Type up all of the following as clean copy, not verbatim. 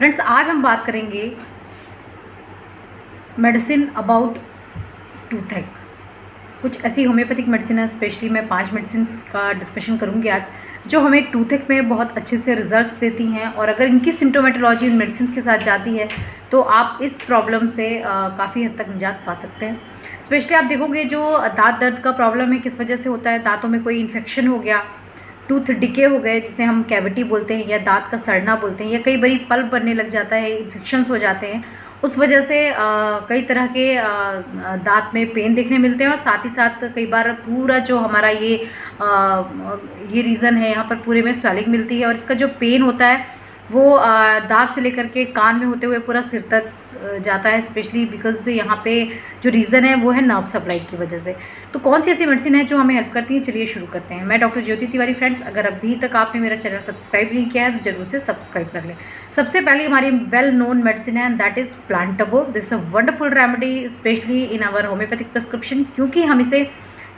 Friends, आज हम बात करेंगे मेडिसिन अबाउट टूथेक। कुछ ऐसी होम्योपैथिक मेडिसिन है, स्पेशली मैं 5 मेडिसिन का डिस्कशन करूंगी आज, जो हमें टूथेक में बहुत अच्छे से रिजल्ट्स देती हैं। और अगर इनकी सिम्टोमेटोलॉजी इन मेडिसिन के साथ जाती है तो आप इस प्रॉब्लम से काफ़ी हद तक निजात पा सकते हैं। स्पेशली आप देखोगे जो दांत दर्द का प्रॉब्लम है, किस वजह से होता है, दांतों में कोई इन्फेक्शन हो गया, टूथ डिके हो गए जिसे हम कैविटी बोलते हैं, या दांत का सड़ना बोलते हैं, या कई बारी पल्प बनने लग जाता है, इन्फेक्शंस हो जाते हैं, उस वजह से कई तरह के दांत में पेन देखने मिलते हैं। और साथ ही साथ कई बार पूरा जो हमारा ये रीज़न है, यहाँ पर पूरे में स्वेलिंग मिलती है। और इसका जो पेन होता है वो दांत से लेकर के कान में होते हुए पूरा सिर तक जाता है, स्पेशली बिकॉज यहाँ पे जो रीज़न है वो है नर्व सप्लाई की वजह से। तो कौन सी ऐसी मेडिसिन है जो हमें हेल्प करती है, चलिए शुरू करते हैं। मैं डॉक्टर ज्योति तिवारी। फ्रेंड्स, अगर अभी तक आपने मेरा चैनल सब्सक्राइब नहीं किया है तो जरूर से सब्सक्राइब कर लें। सबसे पहले हमारी वेल नोन मेडिसिन है, that is plantago. This is a wonderful remedy specially in our homeopathic prescription, क्योंकि हम इसे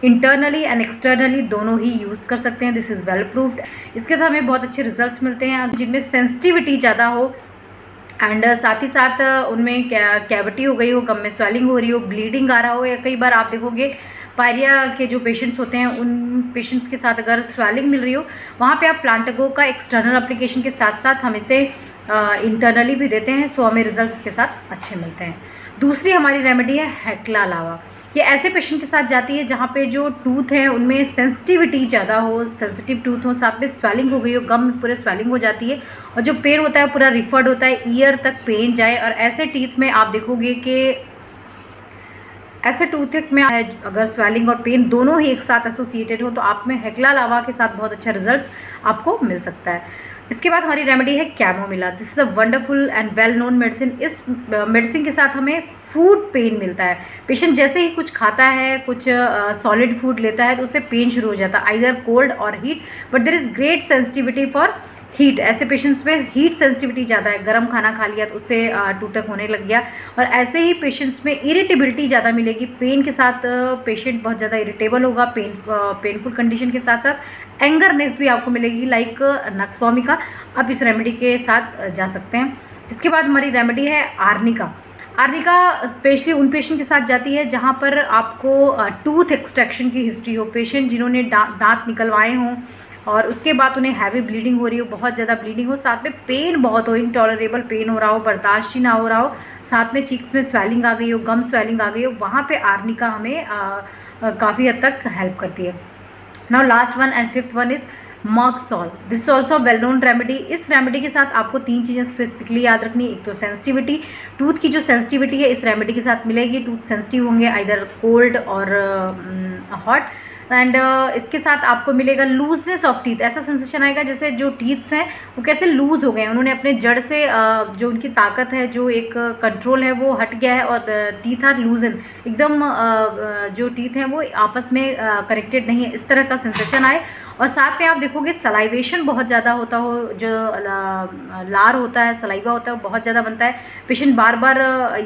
इंटरनली एंड एक्सटर्नली दोनों ही यूज़ कर सकते हैं। This is well proved. इसके साथ हमें बहुत अच्छे रिजल्ट्स मिलते हैं जिनमें सेंसिटिविटी ज़्यादा हो एंड साथ ही साथ उनमें कैविटी हो गई हो, गम में स्वेलिंग हो रही हो, ब्लीडिंग आ रहा हो, या कई बार आप देखोगे पायरिया के जो पेशेंट्स होते हैं उन पेशेंट्स के साथ अगर स्वेलिंग मिल रही हो, वहाँ पे आप प्लांटागो का एक्सटर्नल एप्लीकेशन के साथ साथ हम इसे इंटरनली भी देते हैं। सो हमें रिजल्ट्स के साथ अच्छे मिलते हैं। दूसरी हमारी रेमेडी है हेक्ला लावा। ये ऐसे पेशेंट के साथ जाती है जहाँ पे जो टूथ है उनमें सेंसिटिविटी ज़्यादा हो, सेंसिटिव टूथ हो, साथ में स्वेलिंग हो गई हो, गम में पूरे स्वेलिंग हो जाती है, और जो पेन होता है पूरा रिफर्ड होता है, ईयर तक पेन जाए। और ऐसे टीथ में आप देखोगे कि ऐसे टूथेक में अगर स्वेलिंग और पेन दोनों ही एक साथ एसोसिएटेड हो तो आप में हेक्ला लावा के साथ बहुत अच्छा रिजल्ट्स आपको मिल सकता है। इसके बाद हमारी रेमेडी है chamomilla. This is a wonderful and well known medicine. इस मेडिसिन के साथ हमें फूड पेन मिलता है। पेशेंट जैसे ही कुछ खाता है, कुछ सॉलिड फूड लेता है, तो उससे पेन शुरू हो जाता है, आइदर कोल्ड और heat, but there is great sensitivity for heat. ऐसे पेशेंट्स में हीट सेंसिटिविटी ज़्यादा है, गर्म खाना खा लिया तो उससे टूथेक होने लग गया। और ऐसे ही पेशेंट्स में इरिटेबिलिटी ज़्यादा मिलेगी, पेन के साथ पेशेंट बहुत ज़्यादा इरिटेबल होगा, पेनफुल कंडीशन के साथ साथ एंगरनेस भी आपको मिलेगी, लाइक नक्सवामिका। आप इस रेमेडी के साथ जा सकते हैं। इसके बाद हमारी रेमेडी है आर्निका। आर्निका स्पेशली उन पेशेंट के साथ जाती है जहाँ पर आपको टूथ एक्सट्रैक्शन की हिस्ट्री हो, पेशेंट जिन्होंने दांत निकलवाए हों और उसके बाद उन्हें हैवी ब्लीडिंग हो रही हो, बहुत ज़्यादा ब्लीडिंग हो, साथ में पेन बहुत हो, इनटॉलरेबल पेन हो रहा हो, बर्दाश्त ही ना हो रहा हो, साथ में चीक्स में स्वेलिंग आ गई हो, गम स्वेलिंग आ गई हो, वहाँ पे आर्निका हमें काफ़ी हद तक हेल्प करती है। Now last one and fifth one is मॉक्सॉल। This is also well known remedy. इस रेमेडी के साथ आपको 3 चीज़ें स्पेसिफिकली याद रखनी। एक तो सेंसिटिविटी, टूथ की जो सेंसिटिविटी है इस रेमेडी के साथ मिलेगी। टूथ सेंसिटिव होंगे आइदर कोल्ड और हॉट, एंड इसके साथ आपको मिलेगा लूजनेस ऑफ टीथ। ऐसा सेंसेशन आएगा जैसे जो टीथ्स हैं वो कैसे लूज हो गए हैं, उन्होंने अपने जड़ से जो उनकी ताकत है, जो एक कंट्रोल है वो हट गया है, और टीथ आर लूजन, एकदम जो टीथ हैं वो आपस में कनेक्टेड नहीं है, इस तरह का सेंसेशन आए। और साथ में आप देखोगे सलाइवेशन बहुत ज़्यादा होता हो, जो लार होता है, सलाइवा होता है, वो बहुत ज़्यादा बनता है। पेशेंट बार बार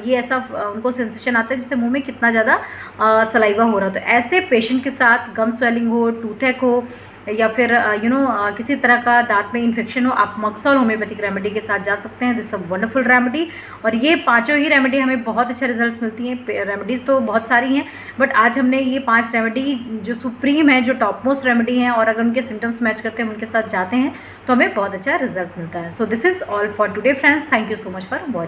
ये ऐसा उनको सेंसेशन आता है जैसे मुंह में कितना ज़्यादा सलाइवा हो रहा हो। तो ऐसे पेशेंट के साथ गम स्वेलिंग हो, टूथेक हो, या फिर किसी तरह का दांत में इन्फेक्शन हो, आप मॉक्सॉल होम्योपैथिक रेमेडी के साथ जा सकते हैं। This a wonderful remedy. और ये 5 ही रेमेडी हमें बहुत अच्छे रिजल्ट्स मिलती हैं। रेमेडीज़ तो बहुत सारी हैं, बट आज हमने ये 5 रेमेडी जो सुप्रीम है, जो टॉप मोस्ट रेमेडी हैं, और अगर उनके सिम्टम्स मैच करते हैं, उनके साथ जाते हैं तो हमें बहुत अच्छा रिजल्ट मिलता है। So this is all for today friends. Thank you so much for watching.